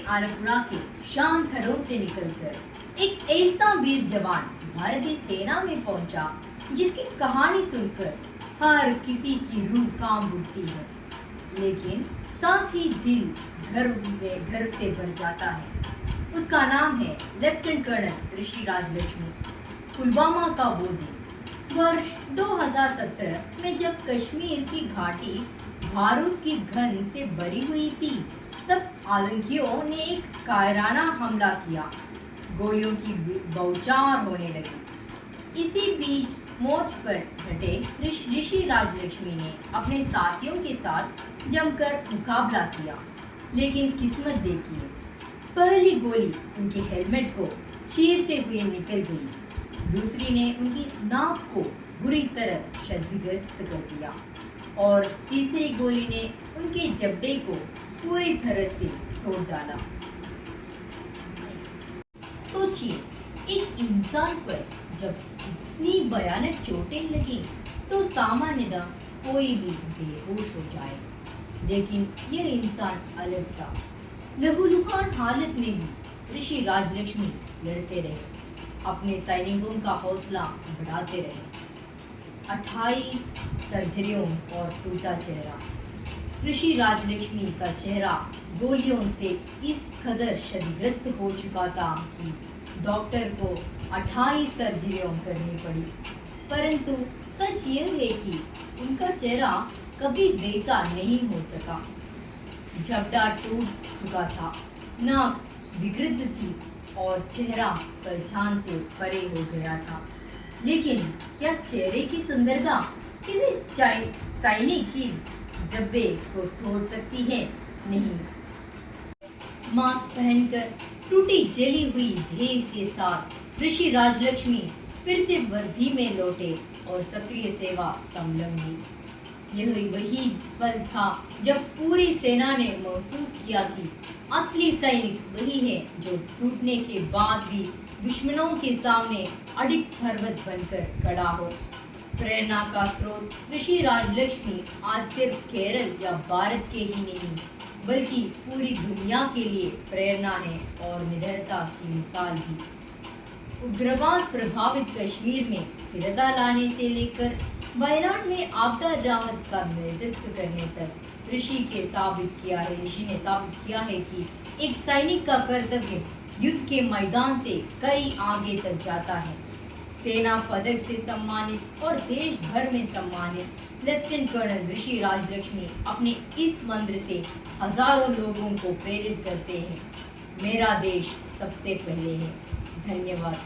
आलपुरा के शांत खड़ों से निकलकर एक ऐसा वीर जवान भारतीय सेना में पहुंचा जिसकी कहानी सुनकर हर किसी की रूह कांप उठती है, लेकिन साथ ही दिल घर से भर जाता है। उसका नाम है लेफ्टिनेंट कर्नल ऋषि राजलक्ष्मी। पुलवामा का वो दिन वर्ष 2017 में जब कश्मीर की घाटी बारूद की गंध से भरी हुई थी, तब आतंकियों ने एक कायराना हमला किया। गोलियों की बौछार होने लगी। इसी बीच मोर्च पर डटे ऋषि राजलक्ष्मी ने अपने साथियों के साथ जमकर मुकाबला किया, लेकिन किस्मत देखिए, पहली गोली उनके हेलमेट को चीरते हुए निकल गई, दूसरी ने उनकी नाक को बुरी तरह क्षतिग्रस्त कर दिया और तीसरी गोली ने उनके जबड़े को पूरी तरह से तोड़ डाला। सोचिए, एक इंसान पर जब इतनी भयानक चोटें लगी तो सामान्यतः कोई भी बेहोश हो जाए, लेकिन यह इंसान अलग था। लहूलुहान हालत में भी ऋषि राजलक्ष्मी लड़ते रहे, अपने सैनिकों का हौसला बढ़ाते रहे। 28 सर्जरियों और टूटा चेहरा। ऋषि राजलक्ष्मी का चेहरा गोलियों से इस कदर क्षतिग्रस्त हो चुका था कि डॉक्टर को 28 सर्जरियां करनी पड़ी, परंतु सच यह है कि उनका चेहरा कभी वैसा नहीं हो सका। जबड़ा टूट चुका था, नाक विकृत थी और चेहरा पहचान से परे हो गया था। लेकिन क्या चेहरे की सुंदरता किसी सैनिक की जब्बे को तोड़ सकती है? नहीं। मास्क पहनकर टूटी जली हुई देह के साथ ऋषि राजलक्ष्मी फिर से वर्दी में लौटे और सक्रिय सेवा संलग्न हुई। यह वही पल था जब पूरी सेना ने महसूस किया कि असली सैनिक वही है जो टूटने के बाद भी दुश्मनों के सामने अडिग पर्वत बनकर खड़ा हो। प्रेरणा का स्रोत ऋषि राजलक्ष्मी आज सिर्फ केरल या भारत के ही नहीं, बल्कि पूरी दुनिया के लिए प्रेरणा है और निडरता की मिसाल भी। उग्रवाद प्रभावित कश्मीर में स्थिरता लाने से लेकर वायनाड में आपदा राहत का नेतृत्व करने तक ऋषि ने साबित किया है कि एक सैनिक का कर्तव्य युद्ध के मैदान से कई आगे तक जाता है। सेना पदक से सम्मानित और देश भर में सम्मानित लेफ्टिनेंट कर्नल ऋषि राजलक्ष्मी अपने इस मंत्र से हजारों लोगों को प्रेरित करते हैं। मेरा देश सबसे पहले है। धन्यवाद।